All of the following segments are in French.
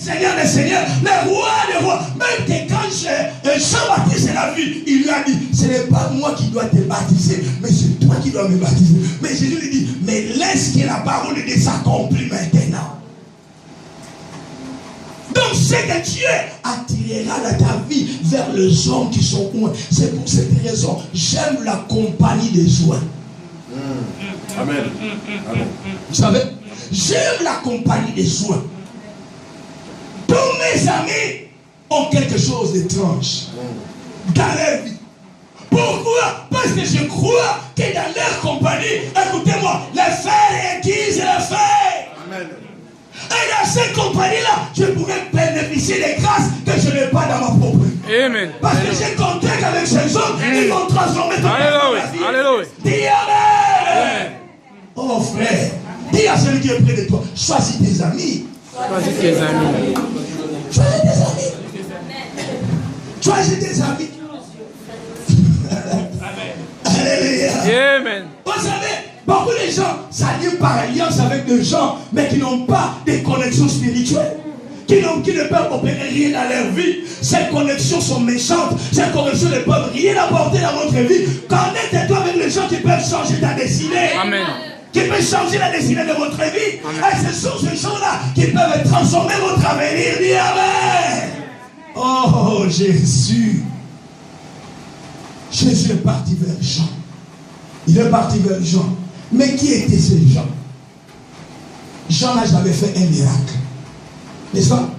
Seigneur des Seigneurs, le roi des rois. Même quand Jean-Baptiste l'a vu, il lui a dit, ce n'est pas moi qui dois te baptiser, mais c'est toi qui dois me baptiser. Mais Jésus lui dit, mais laisse que la parole de Dieu s'accomplisse maintenant. Donc c'est que Dieu attirera dans ta vie vers les hommes qui sont loin. C'est pour cette raison, j'aime la compagnie des joints. Amen. Amen. Vous savez, j'aime la compagnie des joints. Tous mes amis ont quelque chose d'étrange dans leur vie. Pourquoi? Parce que je crois que dans leur compagnie, écoutez-moi, les fers aiguisent les fers. Amen. Et dans cette compagnie-là, je pourrais bénéficier des grâces que je n'ai pas dans ma propre vie. Amen. Parce que j'ai contact avec ces hommes, ils vont transformer ton vie. Alléluia. Dis Amen. Oh frère, dis à celui qui est près de toi, choisis tes amis. Choisis tes amis. Choisis tes amis. Choisis tes amis. Alléluia. Amen. Vous savez, beaucoup de gens s'allient par alliance avec des gens, mais qui n'ont pas de connexions spirituelles. Qui ne peuvent opérer rien dans leur vie. Ces connexions sont méchantes. Ces connexions ne peuvent rien apporter dans votre vie. Connectez-toi avec les gens qui peuvent changer ta destinée. Amen. Qui peuvent changer la destinée de votre vie. Amen. Et ce sont ces gens-là qui peuvent transformer votre avenir. Dis Amen. Oh Jésus. Jésus est parti vers Jean. Il est parti vers Jean. Mais qui étaient ces gens? Jean n'a jamais fait un miracle. N'est-ce pas?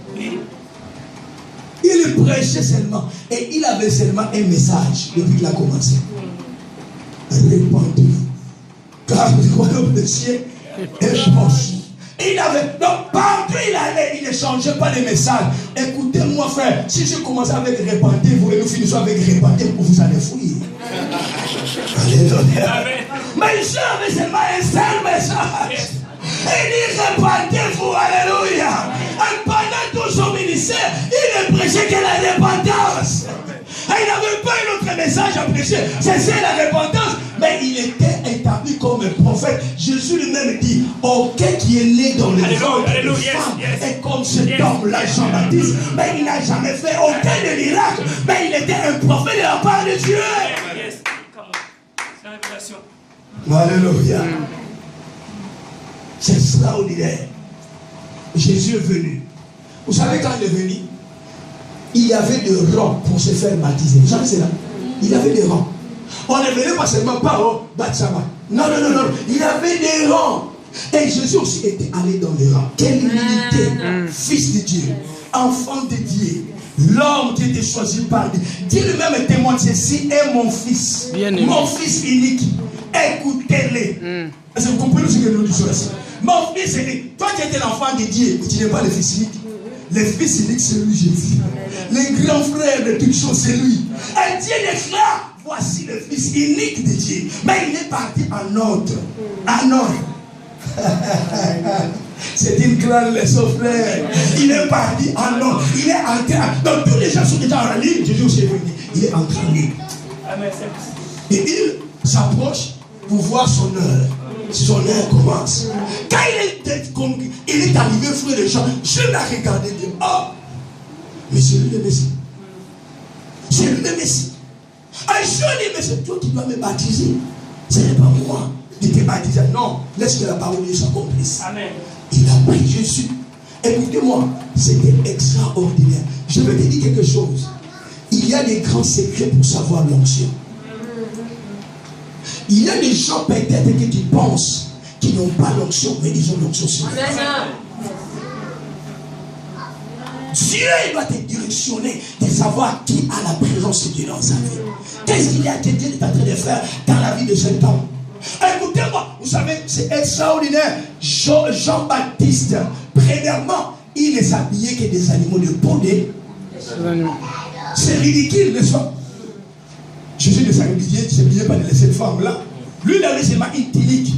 Il prêchait seulement. Et il avait seulement un message depuis qu'il a commencé. Répandez-vous. Car le royaume des cieux est proche. Il avait, donc partout il allait, il ne changeait pas les messages. Écoutez-moi frère, si je commence avec répandez-vous et nous finissons avec répandez-vous, vous allez fuir. Alléluia. Mais Jean avait seulement un seul message. Il dit répandez-vous, alléluia. Et pendant tout son ministère, il ne prêchait que la repentance. Et il n'avait pas un autre message à prêcher. C'est la repentance. Mais il était établi comme un prophète. Jésus lui-même dit, aucun qui est né dans le ventre de femme est comme cet homme-là, Jean-Baptiste. Mais il n'a jamais fait aucun de miracle. Mais il était un prophète de la part de Dieu. C'est la révélation. Alléluia. C'est extraordinaire. Jésus est venu. Vous savez quand il est venu, il y avait des rangs pour se faire baptiser. Vous savez cela? Il y avait des rangs. On ne venait pas seulement par Batsama. Non. Il y avait des rangs. Et Jésus aussi était allé dans les rangs. Quelle humilité. Fils de Dieu. Enfant de Dieu. L'homme qui était choisi par Dieu. Dieu lui-même témoigne, ceci est mon fils. Mon fils unique. Écoutez-les. Est-ce que vous comprenez ce que nous disons ici? Mon fils unique. Toi qui étais l'enfant de Dieu, tu n'es pas le fils unique. Le fils unique, c'est lui, Jésus. Le grand frère de toutes choses, c'est lui. Et Dieu déclare, voici le fils unique de Dieu. Mais il est parti en ordre. En ordre. C'est une grande leçon, frère. Il est parti en ordre. Il est entré. Donc tous les gens sont déjà en ligne. Jésus aussi est venu. Il est entré en ligne. Et il s'approche pour voir son heure. Son heure commence. Quand il est arrivé, frère de gens, je l'ai regardé et dit, oh, mais c'est lui le Messie. C'est lui le Messie. Et je lui dis, mais c'est toi qui dois me baptiser. Ce n'est pas moi qui te baptiser. Non, laisse que la parole de Dieu s'accomplisse. Amen. Il a pris Jésus. Écoutez-moi, c'était extraordinaire. Je vais te dire quelque chose. Il y a des grands secrets pour savoir l'onction. Il y a des gens peut-être que tu penses qui n'ont pas l'onction, mais ils ont l'onction sur eux. Dieu doit te directionner de savoir qui a la présence de Dieu dans sa vie. Qu'est-ce qu'il y a que Dieu est en train de faire dans la vie de cet homme? Écoutez-moi, vous savez, c'est extraordinaire. Jean-Baptiste, premièrement, il ne s'habillait que des animaux de peau. C'est ridicule, n'est-ce pas? Jésus ne s'habillait pas de cette femme-là. Lui, il avait seulement une tunique.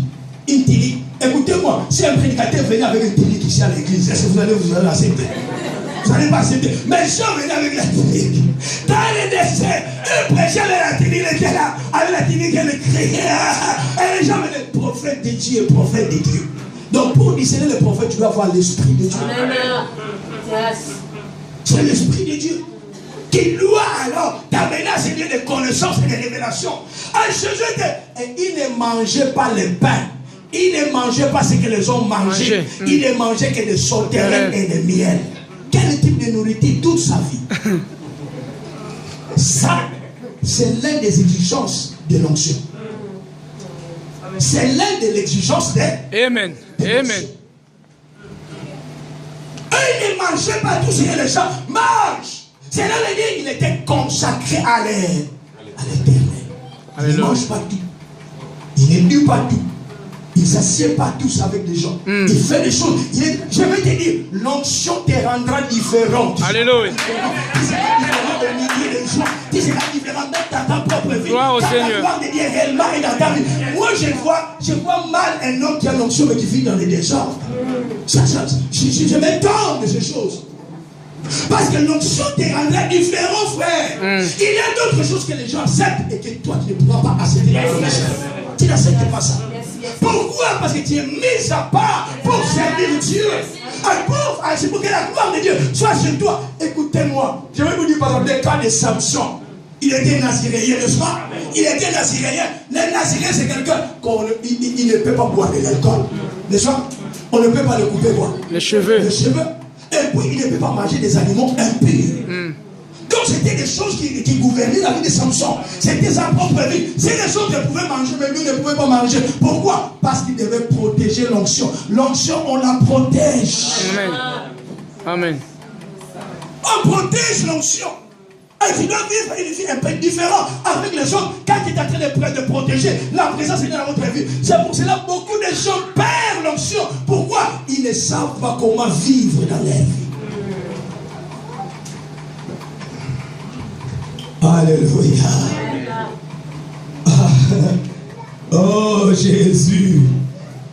Une tunique. Écoutez-moi, si un prédicateur venait avec une tunique ici à l'église, est-ce que vous allez accepter? Vous n'allez pas accepter. Mais Jean venait avec la tunique. Dans les décès, il prêchait avec la tunique, il était là. Avec la tunique, il criait. Et les gens venaient, prophète de Dieu, prophète de Dieu. Donc pour discerner les prophètes, tu dois avoir l'esprit de Dieu. C'est l'esprit de Dieu qui doit alors t'amener à saisir des connaissances et des révélations. Jésus il ne mangeait pas le pain. Il ne mangeait pas ce que les hommes mangeaient. Il ne mangeait que des sauterelles et des miel. Quel type de nourriture toute sa vie? Ça, c'est l'un des exigences de l'onction. C'est l'un des exigences de... Amen. Amen. Il ne mangeait pas tout ce que les gens mangent. C'est là qu'il était consacré à l'éternel. Il ne mange pas tout. Il ne dit pas tout. Il ne s'assied pas tous avec des gens. Il fait des choses. Je vais te dire, l'onction te rendra différent. Alléluia. Tu seras différent au milieu des gens. Tu seras différent même dans ta propre vie. Gloire au Seigneur. La gloire de Dieu réellement est dans ta vie. Moi, je vois mal un homme qui a l'onction mais qui vit dans les désordres. Je m'étonne de ces choses. Parce que l'onction te rendra différent, frère. Il y a d'autres choses que les gens acceptent et que toi, tu ne pourras pas accepter. Tu n'acceptes pas ça. Pourquoi? Parce que tu es mis à part pour servir Dieu. C'est pour que la gloire de Dieu soit sur toi. Écoutez-moi. Je vais vous dire par exemple le cas de Samson. Il était naziréen, n'est-ce pas? Il était naziréen. Le naziréen, c'est quelqu'un il ne peut pas boire de l'alcool. N'est-ce pas? On ne peut pas le couper quoi? Les cheveux. Et puis il ne peut pas manger des animaux impurs. Donc c'était des choses qui gouvernaient la vie de Samson. C'était sa propre vie. C'est des choses qu'il pouvait manger, mais lui ne pouvait pas manger. Pourquoi? Parce qu'il devait protéger l'onction. L'onction, on la protège. Amen. Amen. On protège l'onction. Et tu dois vivre une vie un peu différente avec les autres. Quand tu es en train de protéger la présence de Dieu dans votre vie. C'est pour cela que beaucoup de gens perdent l'onction. Pourquoi? Ils ne savent pas comment vivre dans leur vie. Alléluia. Oh Jésus.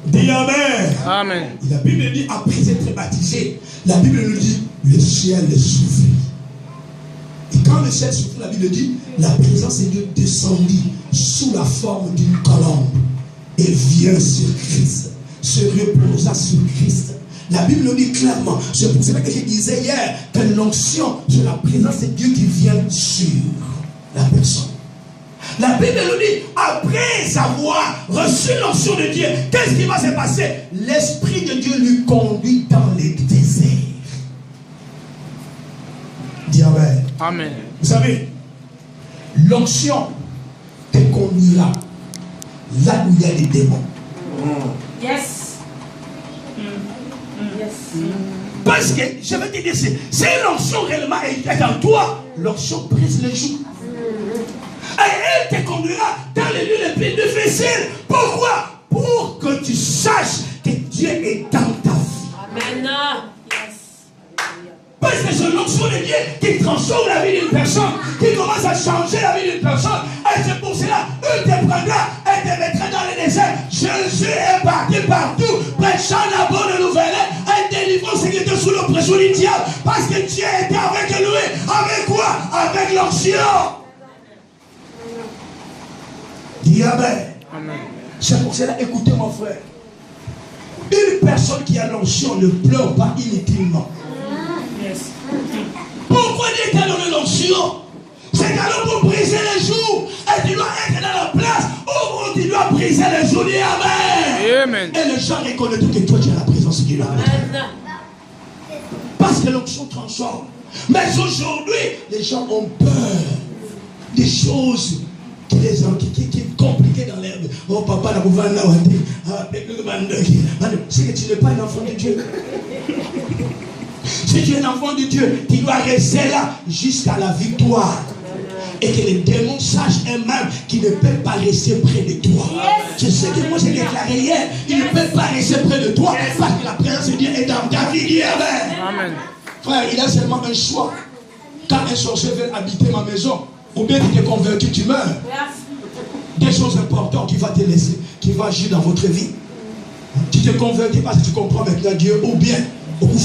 Dis Amen. Amen. La Bible dit, après être baptisé, la Bible nous dit, le ciel souffrit. Et quand le ciel souffrit, la Bible dit, la présence de Dieu descendit sous la forme d'une colombe et vient sur Christ, se reposa sur Christ. La Bible nous dit clairement, c'est pour cela que je disais hier, que l'onction, c'est la présence de Dieu qui vient sur la personne. La Bible nous dit, après avoir reçu l'onction de Dieu, qu'est-ce qui va se passer? L'Esprit de Dieu lui conduit dans les déserts. Dis Amen. Amen. Vous savez, l'onction te conduira là où il y a des démons. Yes. Parce que, je vais te dire, c'est l'onction réellement est en toi, l'onction brise les joues. Et elle te conduira dans les lieux les plus difficiles. Pourquoi? Pour que tu saches que Dieu est dans ta vie. Amen. Parce que c'est l'onction de Dieu qui transforme la vie d'une personne, qui commence à changer la vie d'une personne. Et c'est pour cela, il te prendra et te mettra dans le désert. Jésus est parti partout, prêchant la bonne nouvelle et délivrant ceux qui étaient sous l'oppression du diable. Parce que Dieu était avec lui. Avec quoi? Avec l'onction. Dis Amen. C'est pour cela, écoutez mon frère. Une personne qui a l'onction ne pleure pas inutilement. Pourquoi Dieu t'a donné l'onction? C'est alors pour briser les joues. Et tu dois être dans la place où tu dois briser les joues. Dis Amen. Amen. Et les gens reconnaissent que toi tu as la présence de Dieu. Parce que l'onction transforme. Mais aujourd'hui, les gens ont peur des choses qui est compliqué dans l'herbe. Oh papa, c'est que tu n'es pas un enfant de Dieu. Si tu es un enfant de Dieu, tu dois rester là jusqu'à la victoire. Et que les démons sachent eux-mêmes qu'ils ne peuvent pas rester près de toi. C'est ce que moi j'ai déclaré hier. Ils ne peuvent pas rester près de toi parce que la présence de Dieu est dans ta vie. Amen. Frère, il a seulement un choix. Quand un sorcier veut habiter ma maison, ou bien tu t'es convaincu, tu meurs. Des choses importantes qui vont te laisser, qui vont agir dans votre vie. Tu te convertis parce que tu comprends maintenant Dieu, ou bien au coup.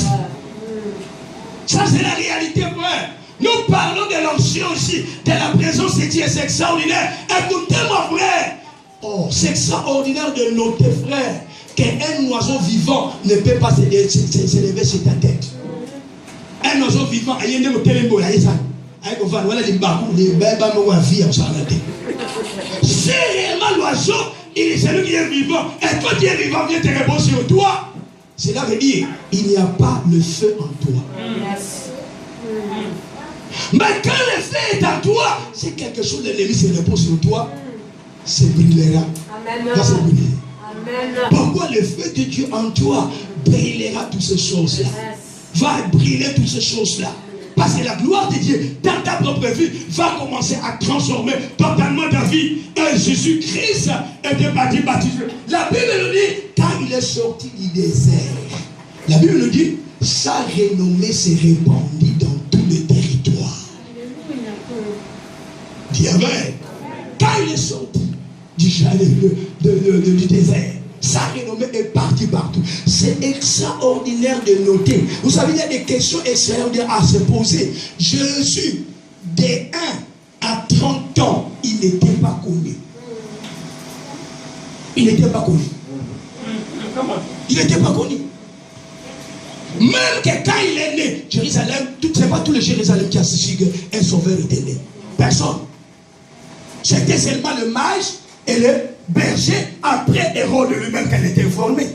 Ça c'est la réalité, frère. Nous parlons de l'onction aussi, de la présence de Dieu, c'est extraordinaire. Écoutez-moi, frère. Oh, c'est extraordinaire de noter, frère, qu'un oiseau vivant ne peut pas s'élever sur ta tête. Un oiseau vivant, il y a un télémbo, il y a c'est réellement l'oiseau, il est celui qui est vivant. Et quand il est vivant, vient te répondre sur toi. Cela veut dire, il n'y a pas le feu en toi. Mais quand le feu est en toi, c'est quelque chose de l'ennemi se repose sur toi, c'est brûlera. Amen. Pourquoi le feu de Dieu en toi brûlera toutes ces choses-là? Va brûler toutes ces choses-là. Parce que la gloire de Dieu dans ta propre vie va commencer à transformer totalement ta vie. Et Jésus-Christ était baptisé. La Bible nous dit, quand il est sorti du désert, la Bible nous dit, sa renommée s'est répandue dans tout le territoire. Dis amen. Quand il est sorti du désert, sa renommée est partie partout. C'est extraordinaire de noter. Vous savez, il y a des questions extraordinaires à se poser. Jésus, de 1 à 30 ans, il n'était pas connu. Il n'était pas connu. Il n'était pas connu. Même que quand il est né, Jérusalem, ce n'est pas tout le Jérusalem qui a su qu'un sauveur était né. Personne. C'était seulement le mage et le berger, après Hérode lui-même qu'elle était formée.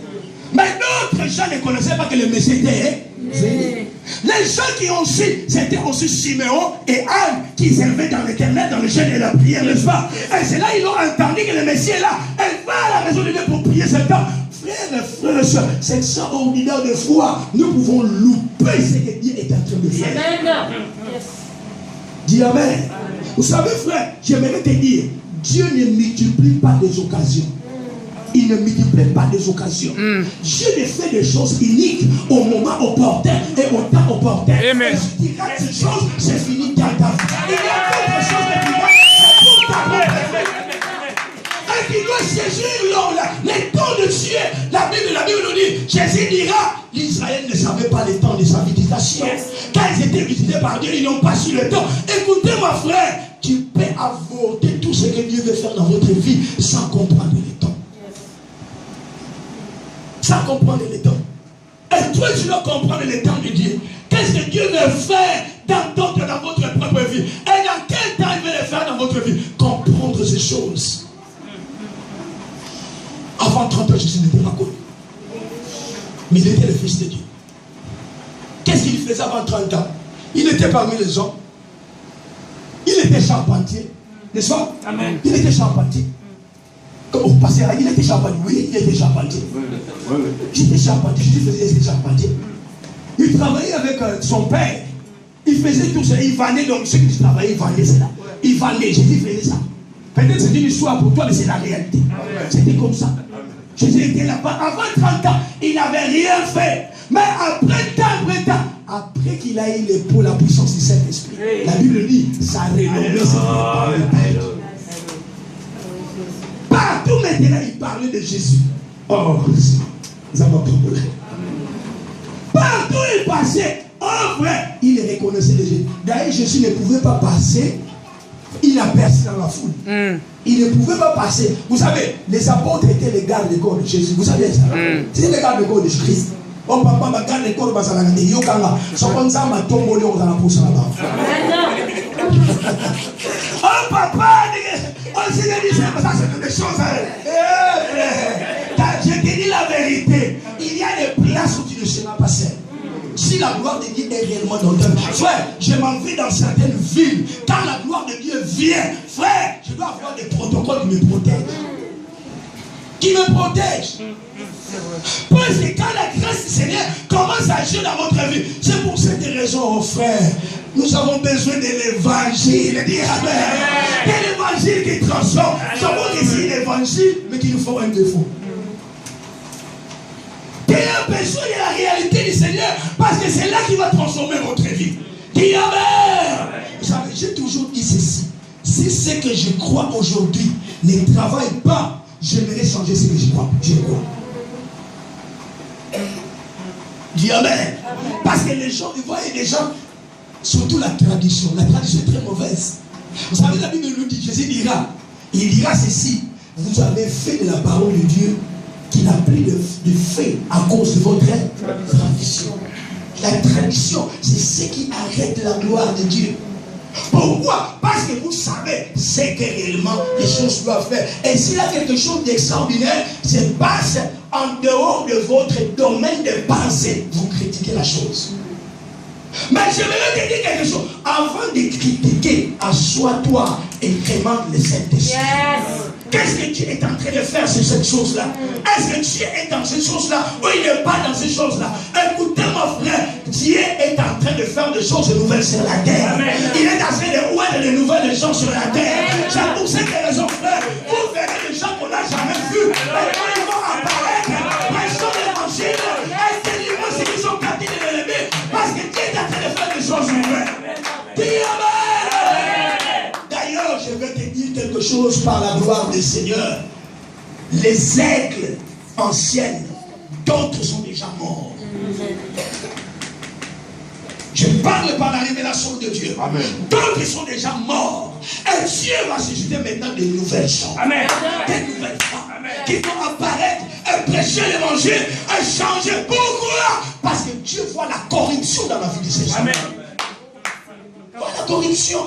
Mais d'autres gens ne connaissaient pas que le Messie était venu. Les gens qui ont su, c'était aussi Siméon et Anne qui servaient dans l'éternel, dans le jeûne et la prière, n'est-ce pas? Et c'est là ils ont entendu que le Messie est là. Elle va à la maison de Dieu pour prier ce temps. Frères et sœurs, c'est extraordinaire de foi. Nous pouvons louper ce que Dieu est en train de faire. Amen. Dis amen. Vous savez, frère, j'aimerais te dire, Dieu ne multiplie pas des occasions. Il ne multiplie pas des occasions. Dieu ne fait des choses uniques au moment opportun et au temps opportun. Amen. Et si tu rates ces choses, c'est fini dans ta vie. Il y a d'autres choses que tu rates, c'est pour ta propre vie. Et tu dois saisir les temps de Dieu. La Bible nous dit, Jésus dira, l'Israël ne savait pas les temps de sa visitation. Quand ils étaient visités par Dieu, ils n'ont pas su le temps. Écoutez, mon frère, tu peux avorter tout ce que Dieu veut faire dans votre vie sans comprendre les temps. Sans comprendre les temps. Et toi, tu dois comprendre les temps de Dieu. Qu'est-ce que Dieu veut faire dans votre propre vie? Et dans quel temps il veut le faire dans votre vie? Comprendre ces choses. Avant 30 ans, Jésus n'était pas connu. Mais il était le Fils de Dieu. Qu'est-ce qu'il faisait avant 30 ans? Il était parmi les hommes. Il était charpentier. N'est-ce pas? Amen. Il était charpentier. Comme vous passez là, il était charpentier. Oui, il était charpentier. Il était charpentier. Jésus faisait charpentier. Il travaillait avec son père. Il faisait tout ça. Il vendait donc ceux qui travaillaient, il vendait cela. Il vendait. Jésus faisait ça. Peut-être c'est une histoire pour toi, mais c'est la réalité. C'était comme ça. Jésus était là-bas. Avant 30 ans, il n'avait rien fait. Mais après après qu'il a eu pour la puissance du Saint-Esprit, la Bible dit, sa renommée s'est répandue. Partout maintenant, il parlait de Jésus. Oh, ça m'a pas. Partout il passait, oh vrai, il reconnaissait les Jésus. D'ailleurs, Jésus ne pouvait pas passer. Il a percé dans la foule. Il ne pouvait pas passer. Vous savez, les apôtres étaient les gardes du corps de Jésus. Vous savez ça? C'était les gardes du corps de Jésus. Oh papa, ma garde du corps de Jésus. Yokanga. Sokonza ma tombole on a poussé là-bas. Oh papa, on s'est dit ça c'est des choses. Je te dis la vérité. Il y a des places où tu ne seras pas seul. Si la gloire de Dieu est réellement dans ta vie, frère, je m'en vais dans certaines villes. Quand la gloire de Dieu vient, frère, je dois avoir des protocoles qui me protègent. Qui me protègent. Parce que quand la grâce du Seigneur commence à agir dans votre vie, c'est pour cette raison, oh frère, nous avons besoin de l'évangile. De l'évangile qui transforme. Nous avons ici l'évangile, mais qui nous faut un défaut. Tu as besoin de la réalité du Seigneur parce que c'est là qui va transformer votre vie. Dis amen. Vous savez, j'ai toujours dit ceci. Si ce que je crois aujourd'hui ne travaille pas, j'aimerais changer ce que je crois. Je crois. Dis amen. Parce que les gens, ils voient des gens, surtout la tradition. La tradition est très mauvaise. Vous savez, la Bible nous dit, Jésus dira, il dira ceci. Vous avez fait de la parole de Dieu qui n'a plus de fait à cause de votre tradition. La tradition, c'est ce qui arrête la gloire de Dieu. Pourquoi? Parce que vous savez ce que réellement les choses doivent faire. Et s'il y a quelque chose d'extraordinaire, c'est passe en dehors de votre domaine de pensée. Vous critiquez la chose. Mais j'aimerais te dire quelque chose. Avant de critiquer, assois-toi et demande le Saint-Esprit. Qu'est-ce que Dieu est en train de faire sur cette chose-là? Est-ce que Dieu est dans ces choses-là ou il n'est pas dans ces choses-là? Écoutez mon frère, Dieu est en train de faire des choses nouvelles sur la terre. Amen. Il est en train de ouvrir de nouvelles choses sur la terre. C'est pour cette raison, frère, vous verrez des gens qu'on n'a jamais vus. Mais quand ils vont apparaître, prêchant l'évangile, et c'est les ceux qui sont captés de l'ennemi. Parce que Dieu est en train de faire des choses nouvelles. Dis Amen. D'ailleurs, je vais te dire quelque chose par la gloire du Seigneur. Les aigles anciennes, d'autres sont déjà morts. Je parle par la révélation de Dieu. D'autres sont déjà morts. Et Dieu va susciter maintenant de nouvelles choses. Amen. Des nouvelles femmes qui vont apparaître et prêcher l'évangile et changer. Pourquoi? Parce que Dieu voit la corruption dans la vie de ces gens. Amen. Voit la corruption.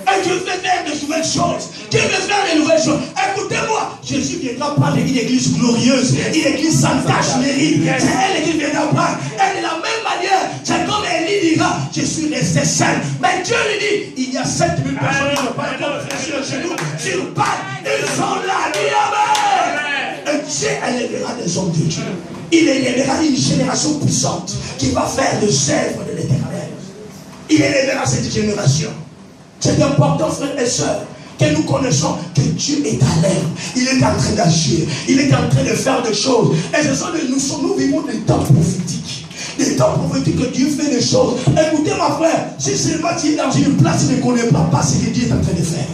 Et Dieu veut faire de nouvelles choses. Dieu veut faire de nouvelles choses. Écoutez-moi, Jésus viendra prendre une église glorieuse, une église sans tache mérite. C'est elle qui viendra prendre. Et de la même manière, c'est comme Élie dira, je suis resté seul. Mais Dieu lui dit, il y a 7000 personnes qui n'ont pas encore fait sur le genou, sur le pas. Ils sont là, dis Amen. Et Dieu élèvera des hommes de Dieu. Il élèvera une génération puissante qui va faire des œuvres de l'éternel. Il élèvera cette génération. C'est important, frères et sœurs, que nous connaissons que Dieu est à l'œuvre. Il est en train d'agir. Il est en train de faire des choses. Et ce sont nous vivons des temps prophétiques. Des temps prophétiques que Dieu fait des choses. Écoutez, ma frère, si seulement tu es dans une place, tu ne connais pas ce que Dieu est en train de faire.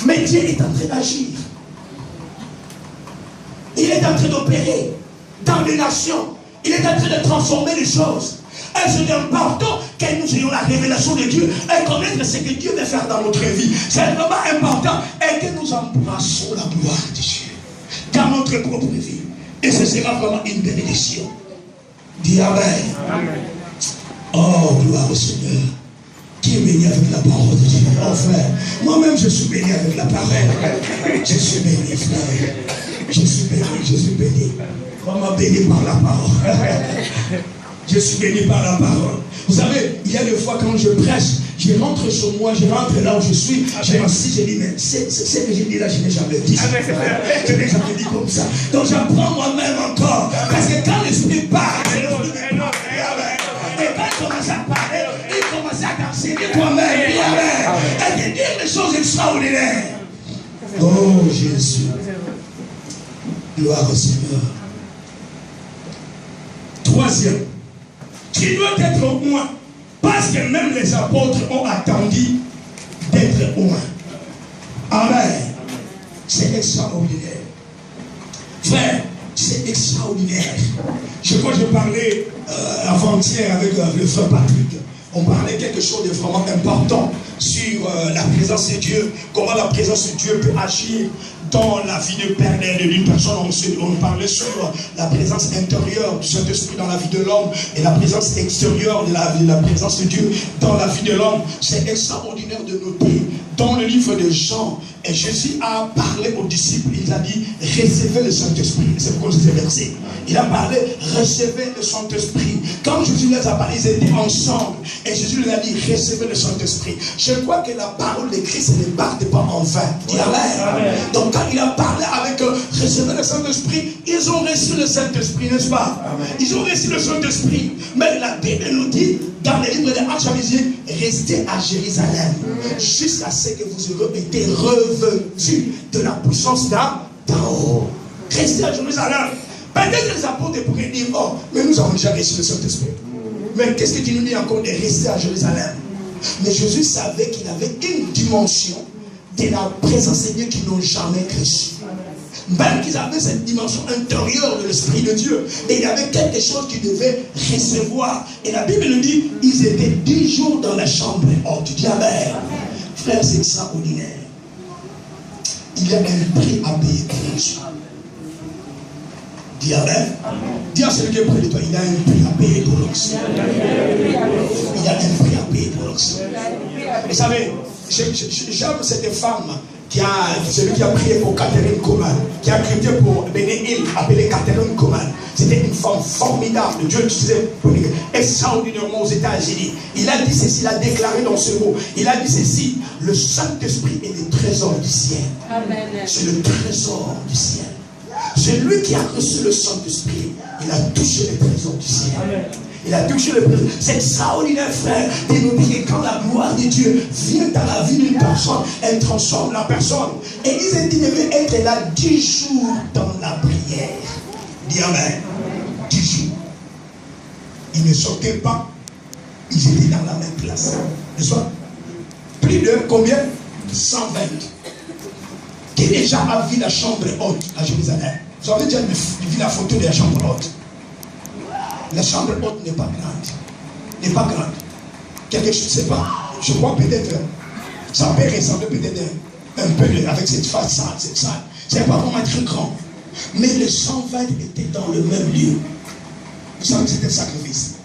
Mais Dieu est en train d'agir. Il est en train d'opérer dans les nations. Il est en train de transformer les choses. Et c'est important que nous ayons la révélation de Dieu et connaître ce que Dieu veut faire dans notre vie. C'est vraiment important. Et que nous embrassons la gloire de Dieu dans notre propre vie. Et ce sera vraiment une bénédiction. Dis Amen. Amen. Oh, gloire au Seigneur. Qui est béni avec la parole de Dieu? Oh frère, moi-même je suis béni avec la parole. Je suis béni, frère. Je suis béni, je suis béni. Vraiment béni par la parole. Je suis béni par la parole. Vous savez, il y a des fois quand je prêche, je rentre sur moi, je rentre là où je suis, je m'assis, je dis, mais c'est ce que j'ai dit là, je n'ai jamais dit. Je n'ai jamais dit comme ça. Donc j'apprends moi-même encore. Parce que quand l'esprit parle, et quand il commence à parler, il commence à t'enseigner toi-même. Et de dire des choses extraordinaires. Oh Jésus. Gloire au Seigneur. Troisième. Tu dois être loin. Parce que même les apôtres ont attendu d'être loin. Amen. C'est extraordinaire. Frère, c'est extraordinaire. Je crois que je parlais avant-hier avec le frère Patrick. On parlait quelque chose de vraiment important sur la présence de Dieu. Comment la présence de Dieu peut agir dans la vie d'une personne. On parlait sur la présence intérieure du Saint-Esprit dans la vie de l'homme et la présence extérieure de la présence de Dieu dans la vie de l'homme. C'est extraordinaire de noter dans le livre de Jean, et Jésus a parlé aux disciples, il a dit recevez le Saint-Esprit. C'est pourquoi je versé. Il a parlé recevez le Saint-Esprit. Quand Jésus les a parlé, ils étaient ensemble et Jésus leur a dit recevez le Saint-Esprit. Je crois que la parole de Christ ne parte pas en vain. Dis Amen. Donc quand il a parlé avec eux, recevez le Saint-Esprit, ils ont reçu le Saint-Esprit, n'est-ce pas? Amen. Ils ont reçu le Saint-Esprit. Mais la Bible nous dit dans le livre de Actes, restez à Jérusalem jusqu'à ce que vous aurez été revêtus de la puissance d'en haut. Restez à Jérusalem. Peut-être les apôtres pourraient dire oh, mais nous avons déjà reçu le Saint-Esprit. Mais qu'est-ce que tu nous dis encore de rester à Jérusalem? Mais Jésus savait qu'il avait une dimension de la présence de Dieu qu'ils n'ont jamais reçue. Même qu'ils avaient cette dimension intérieure de l'Esprit de Dieu. Et il y avait quelque chose qu'ils devaient recevoir. Et la Bible nous dit, ils étaient 10 jours dans la chambre. Oh, tu dis Amen. Frère, c'est extraordinaire. Il y a un prix à payer pour Dieu. Dis Amen. Dis à celui qui est près de toi, il a un prix à payer pour l'onction. Il a un prix à payer pour l'onction. Vous savez, j'aime cette femme celui qui a prié pour Catherine Coman, qui a prié pour Béné-Hill, appelé Catherine Coman. C'était une femme formidable. Dieu disait, extraordinairement aux États-Unis. Il a dit ceci, il a déclaré dans ce mot. Il a dit ceci, le Saint-Esprit est le trésor du ciel. C'est le trésor du ciel. Celui qui a reçu le Saint-Esprit, il a touché les trésors du ciel. Amen. Il a touché le trésor. C'est extraordinaire, frère, de nous dire que quand la gloire de Dieu vient dans la vie d'une personne, elle transforme la personne. Et ils devaient être là 10 jours dans la prière. Dis Amen. 10 jours. Ils ne sortaient pas. Ils étaient dans la même place. N'est-ce pas? Plus de combien? 120. Qui déjà a vu la chambre haute à Jérusalem? Vous avez déjà vu la photo de la chambre haute? La chambre haute n'est pas grande. N'est pas grande. Quelque chose, je ne sais pas. Je crois peut-être, ça peut ressembler peut-être un peu avec cette façade, cette salle. C'est pas vraiment très grand. Mais les 120 étaient dans le même lieu. Vous savez que c'était un sacrifice.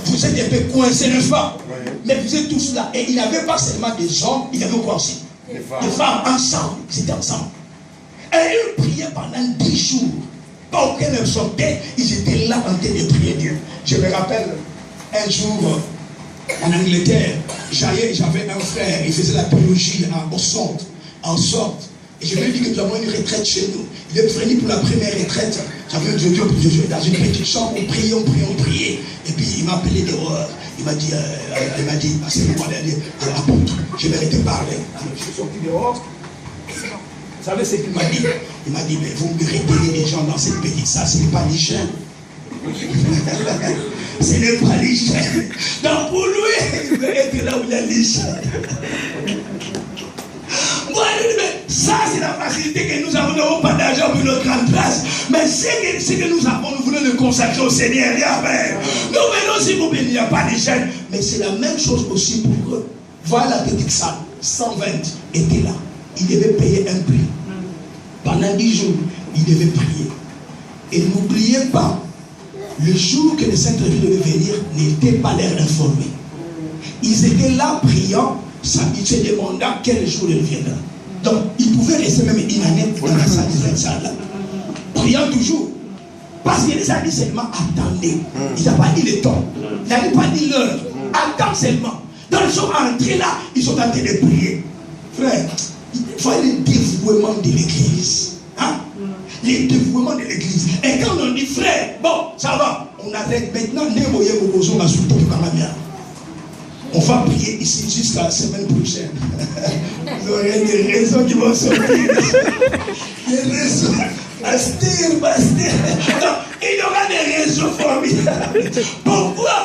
Vous êtes un peu coincés, n'est-ce pas? Mais vous êtes tous là. Et il n'y avait pas seulement des hommes, il y avait quoi aussi? Des femmes ensemble. C'était ensemble. Et ils priaient pendant 10 jours. Pas aucun ne sortait, ils étaient là en train de prier Dieu. Je me rappelle un jour en Angleterre, j'avais un frère, il faisait la théologie en sorte. Et je lui ai dit que nous avons une retraite chez nous. Il est venu pour la première retraite. J'avais dans une petite chambre, on priait. Et puis il m'a appelé dehors. Il m'a dit, à ce moment-là, apôtre, je vais te parler. Alors je suis sorti dehors. Vous savez ce qu'il m'a dit? Il m'a dit, mais vous me retenez les gens dans cette petite salle, ce n'est pas l'hygiène. Ce n'est pas l'hygiène. Donc pour lui, il veut être là où il y a l'hygiène. Moi, ça c'est la facilité que nous avons. Nous n'avons pas d'argent pour notre grande place. Mais ce que nous avons, nous voulons le consacrer au Seigneur. Amen. Nous venons si vous venez, il n'y a pas d'hygiène. Mais c'est la même chose aussi pour eux. Voilà la petite salle. 120 étaient là. Il devait payer un prix. Pendant 10 jours, il devait prier. Et n'oubliez pas, le jour que le Saint-Esprit devait venir, n'était pas l'air informé. Ils étaient là priant, se demandant quel jour il viendra. Donc, ils pouvaient rester même une année dans la salle de cette salle-là. Priant toujours. Parce qu'il les a dit seulement attendez. Il n'a pas dit le temps. Il n'a pas dit l'heure. Attends seulement. Donc, ils sont entrés là, ils sont en train de prier. Frère, il faut le dévouement de l'église. Hein? Le dévouement de l'église. Et quand on dit frère, bon, ça va, on arrête maintenant. On va prier ici jusqu'à la semaine prochaine. Il y aura des raisons qui vont sortir. Des raisons. Pasteur. Non, il y aura des raisons formidables. Pourquoi?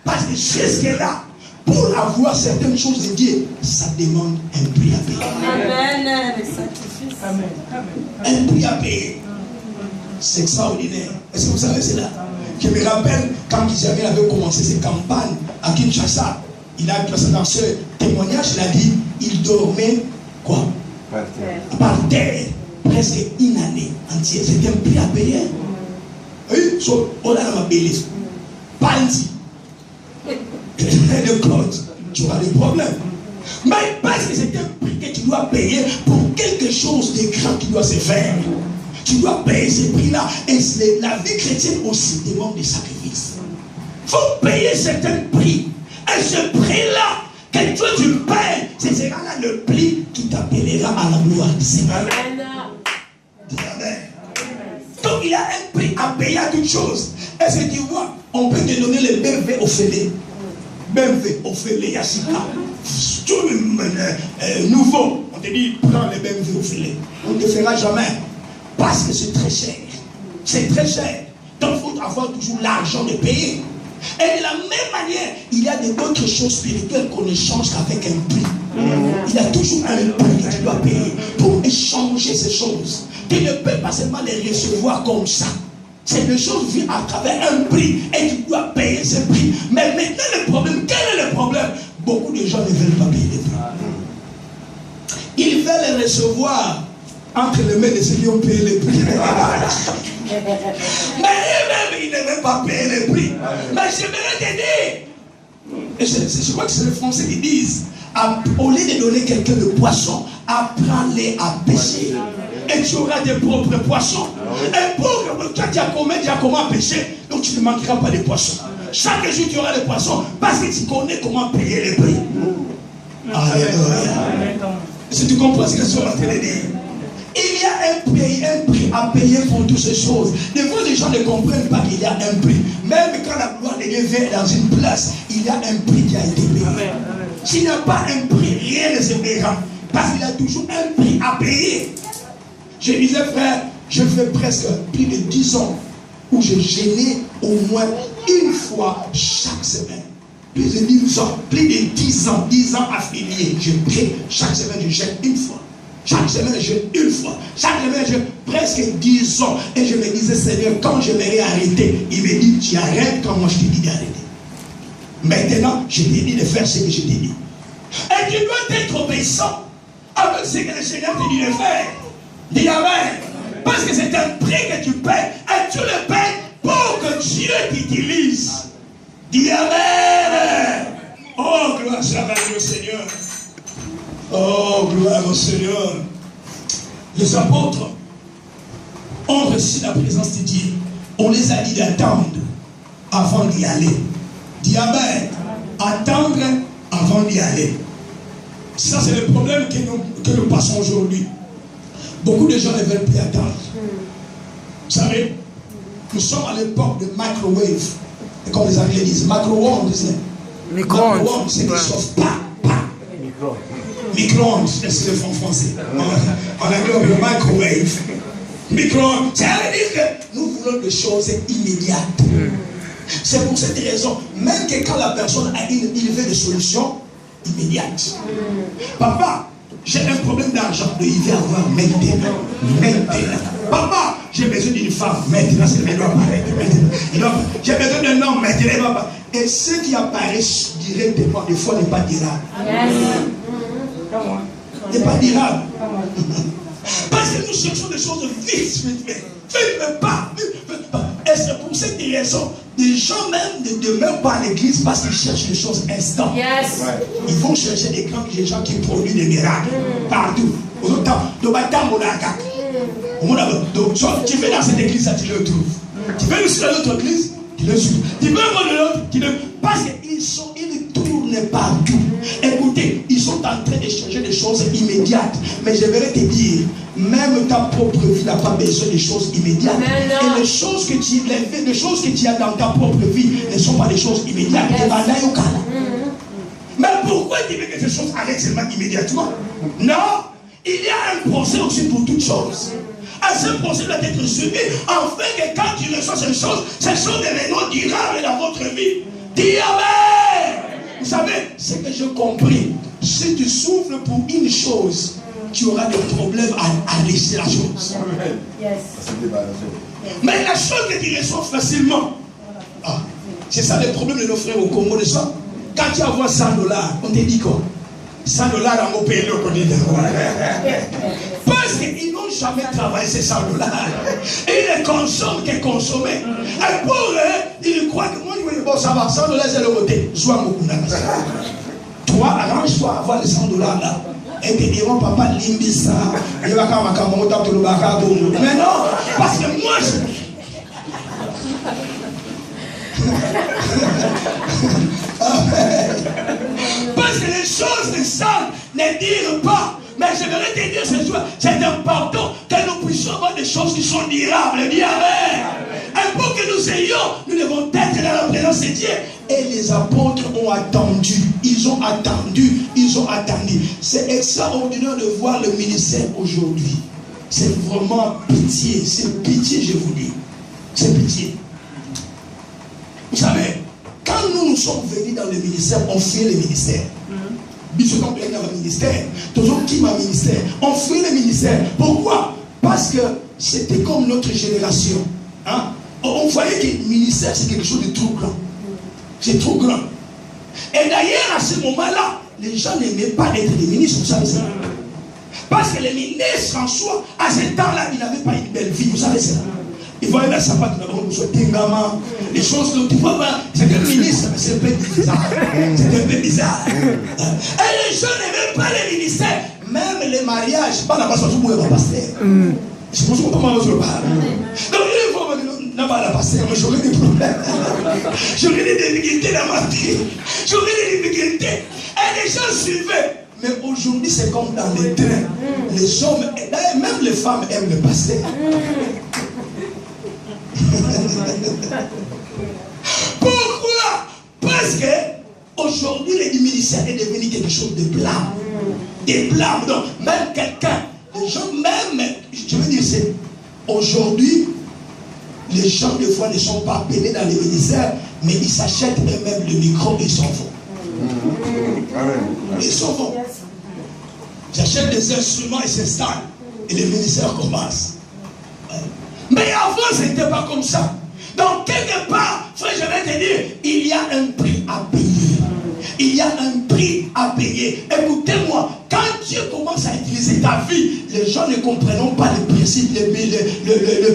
Parce que jusque-là, pour avoir certaines choses de Dieu, ça demande un prix à payer. Amen. Le sacrifice. Amen. Un prix à payer. C'est extraordinaire. Est-ce que vous savez cela? Je me rappelle quand Isabelle avait commencé ses campagnes à Kinshasa. Il a dans ce témoignage, il a dit, il dormait quoi? Par terre. Presque une année entière. C'était un prix à payer. Oui, on a la bellesse. Bandi. Le code, tu auras des problèmes. Mais parce que c'est un prix que tu dois payer pour quelque chose de grand qui doit se faire. Tu dois payer ce prix-là. Et la vie chrétienne aussi demande des sacrifices. Il faut payer certains prix. Et ce prix-là, que toi tu payes, ce sera là le prix qui t'appellera à la gloire du Seigneur. Amen. Donc il y a un prix à payer à toute chose. Est-ce que tu vois, on peut te donner le BMW au fêlé. BMW au fêlé, Yassika. Tout nouveau. On te dit, prends le BMW au fêlé. On ne te fera jamais. Parce que c'est très cher. C'est très cher. Donc il faut avoir toujours l'argent de payer. Et de la même manière, il y a d'autres choses spirituelles qu'on échange qu'avec un prix. Il y a toujours un prix que tu dois payer pour échanger ces choses. Tu ne peux pas seulement les recevoir comme ça. C'est des choses vues à travers un prix et tu dois payer ce prix. Mais maintenant le problème, quel est le problème? Beaucoup de gens ne veulent pas payer le prix. Ils veulent les recevoir entre les mains de ceux qui ont payé les prix. Mais eux-mêmes, ils ne veulent pas payer les prix. Mais j'aimerais t'aider. Et je crois que c'est les Français qui disent, au lieu de donner quelqu'un de poisson, apprends-les à pêcher. Et tu auras tes propres poissons. Et pour toi, tu as comment pêcher, donc tu ne manqueras pas de poissons. Chaque jour, tu auras des poissons parce que tu connais comment payer les prix. Alléluia. Si tu comprends ce que je suis en train de dire. Il y a un prix à payer pour toutes ces choses. Des fois, les gens ne comprennent pas qu'il y a un prix. Même quand la gloire de Dieu vient dans une place, il y a un prix qui a été payé. S'il n'y a pas un prix, rien ne se paiera. Parce qu'il y a toujours un prix à payer. Je disais, frère, je fais presque plus de 10 ans où je gênais au moins une fois chaque semaine. Plus de 10 ans, plus de 10 ans affiliés. Je prie, chaque semaine je gêne une fois. Chaque semaine je gêne une fois. Chaque semaine je gêne presque 10 ans. Et je me disais, Seigneur, quand je vais arrêter, il me dit, tu arrêtes quand moi je te dis d'arrêter. Maintenant, je t'ai dit de faire ce que je t'ai dit. Et tu dois être obéissant avec ce que le Seigneur te dit de faire. Dis Amen. Parce que c'est un prix que tu payes. Et tu le payes pour que Dieu t'utilise. Dis Amen. Oh, gloire au Seigneur. Oh, gloire au Seigneur. Les apôtres ont reçu la présence de Dieu. On les a dit d'attendre avant d'y aller. Dis Amen. Attendre avant d'y aller. Ça, c'est le problème que nous passons aujourd'hui. Beaucoup de gens ne veulent plus attendre. Vous savez, nous sommes à l'époque de microwave. Et comme les Anglais disent, micro-ondes. Micro-ondes, c'est quelque chose. Micro-ondes, c'est le français. En anglais, le microwave. Micro-ondes, ça veut dire que nous voulons des choses immédiates. C'est pour cette raison, même que quand la personne a une veut des solutions immédiates. Papa, j'ai un problème d'argent, il va avoir maintenant. Papa, j'ai besoin d'une femme, maintenant, c'est maintenant apparaître. J'ai besoin d'un homme, maintenant, papa. Et ce qui apparaît directement, des fois, n'est pas durable. N'est pas durable. Parce que nous cherchons des choses vite, vite pas. Et c'est pour cette raison, des gens même ne demeurent pas à l'église parce qu'ils cherchent des choses instantanes. Yes. Ils vont chercher des gens qui produisent des miracles partout. Donc, tu vas dans cette église, ça, tu le trouves. Tu vas aussi dans l'autre église, tu le trouves. Tu vas dans l'autre, parce qu'ils ne tournent partout. Écoutez, ils sont en train de chercher des choses immédiates. Mais je vais te dire, même ta propre vie n'a pas besoin de choses immédiates. Et les choses que tu as dans ta propre vie ne sont pas des choses immédiates. Mais pourquoi tu veux que ces choses arrêtent seulement immédiatement? Non, il y a un procès aussi pour toutes choses. Et ce procès doit être suivi afin que quand tu reçois ces choses deviennent durables dans votre vie. Dis Amen. Vous savez, ce que j'ai compris, si tu souffres pour une chose, tu auras des problèmes à laisser la chose. Yes. Mais la chose que tu reçois facilement, c'est ça le problème de nos frères au Congo de ça. Quand tu as $100, on te dit quoi? $100 à mon pays, parce qu'ils n'ont jamais travaillé ces $100. Et ils ne consomment que consommer. Et pour eux, ils croient que moi, bon, ça va, $100 c'est le côté. Soit mon toi, arrange-toi à avoir les $100 là. Et te diront, papa, limbisa. Mais non, parce que moi, parce que les choses ne savent, ne dirent pas. Mais j'aimerais te dire ce soir, c'est important que nous puissions avoir des choses qui sont durables. Dis Amen. Et pour que nous ayons, nous devons être dans la présence de Dieu. Et les apôtres ont attendu. Ils ont attendu. C'est extraordinaire de voir le ministère aujourd'hui. C'est vraiment pitié. C'est pitié, je vous dis. C'est pitié. Vous savez, quand nous sommes venus dans le ministère, on fait le ministère. On fuit le ministère. Pourquoi? Parce que c'était comme notre génération. On voyait que le ministère, c'est quelque chose de trop grand. C'est trop grand. Et d'ailleurs, à ce moment-là, les gens n'aimaient pas être des ministres. Vous savez ça? Parce que les ministres en soi, à ce temps-là, ils n'avaient pas une belle vie. Vous savez cela. Ils voyaient la sapate, les choses que tu vois, c'est un ministre, mais c'est un peu bizarre. C'est un peu bizarre. Et les gens n'aimaient pas les ministères. Même les mariages, pas la pasteur, je ne pas passer. Je pense qu'on peut pas parler. Donc, il faut pas la passer, mais j'aurais des problèmes. J'aurais des difficultés dans ma vie. J'aurais des difficultés. Et les gens suivaient. Mais aujourd'hui, c'est comme dans les trains. Les hommes, et même les femmes aiment le pasteur. Pourquoi? Parce que aujourd'hui, le ministère est devenu quelque chose de blâme. Des blâmes. Donc, même quelqu'un, les gens, même, je veux dire, c'est aujourd'hui, les gens, des fois, ne sont pas appelés dans les ministères, mais ils s'achètent eux-mêmes le micro et ils s'en vont. Ils s'en vont. Ils achètent des instruments et s'installent. Et les ministères commencent. Mais avant, ce n'était pas comme ça. Donc, quelque part, frère, je vais te dire, il y a un prix à payer. Il y a un prix à payer. Écoutez-moi, quand Dieu commence à utiliser ta vie, les gens ne comprendront pas le principe, le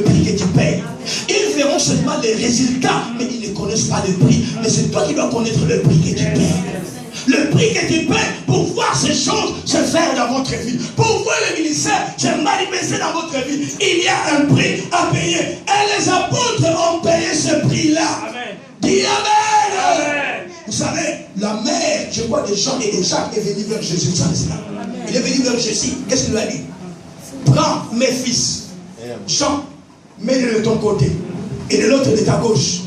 prix que tu payes. Ils verront seulement les résultats, mais ils ne connaissent pas le prix. Mais c'est toi qui dois connaître le prix que tu payes. Le prix que tu payes pour voir ces choses se faire dans votre vie. Pour voir le ministère se manifester dans votre vie. Il y a un prix à payer. Et les apôtres ont payé ce prix-là. Dis Amen. Amen. Vous savez, la mère, je vois des gens et Jacques est venu vers Jésus. Vous savez cela? Il est venu vers Jésus. Qu'est-ce qu'il lui a dit? Prends mes fils. Jean, mets-les de ton côté. Et de l'autre de ta gauche.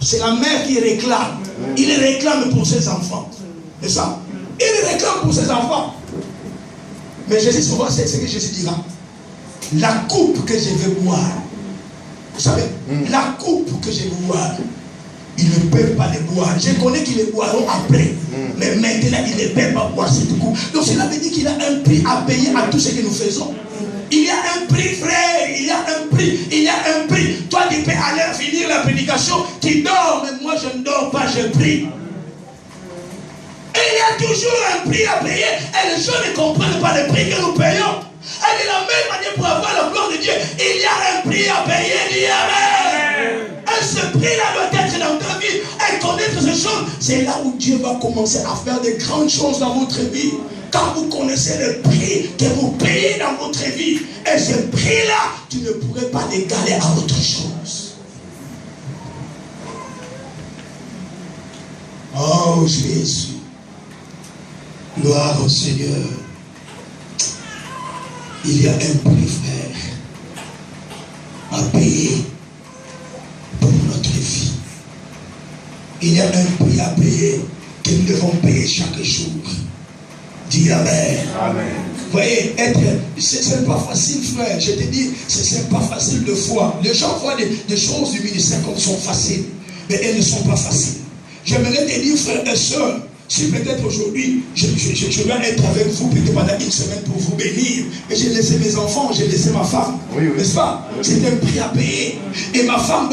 C'est la mère qui réclame. Il réclame pour ses enfants. C'est ça. Il réclame pour ses enfants. Mais Jésus, souvent, c'est ce que Jésus dira. La coupe que je vais boire. Vous savez, la coupe que je vais boire, ils ne peuvent pas les boire. Je connais qu'ils les boiront après. Mais maintenant, ils ne peuvent pas boire cette coupe. Donc cela veut dire qu'il y a un prix à payer à tout ce que nous faisons. Il y a un prix, frère. Il y a un prix. Il y a un prix. Toi, tu peux aller finir la prédication. Tu dors, mais moi, je ne dors pas, je prie. Et il y a toujours un prix à payer. Et les gens ne comprennent pas le prix que nous payons. Et de la même manière, pour avoir la gloire de Dieu, il y a un prix à payer. Dis Amen. Et ce prix-là doit être dans ta vie. Et connaître ces choses, c'est là où Dieu va commencer à faire de grandes choses dans votre vie. Quand vous connaissez le prix que vous payez dans votre vie, et ce prix-là, tu ne pourrais pas l'égaler à autre chose. Oh Jésus. Gloire au Seigneur. Il y a un prix, frère, à payer pour notre vie. Il y a un prix à payer que nous devons payer chaque jour. Dis Amen. Amen. Vous voyez, c'est pas facile, frère. Je te dis, c'est pas facile de voir. Les gens voient des choses du ministère comme sont faciles, mais elles ne sont pas faciles. J'aimerais te dire, frères et sœurs, si peut-être aujourd'hui, je vais être avec vous peut-être pendant une semaine pour vous bénir, mais j'ai laissé mes enfants, j'ai laissé ma femme, n'est-ce pas? C'est un prix à payer. Et ma femme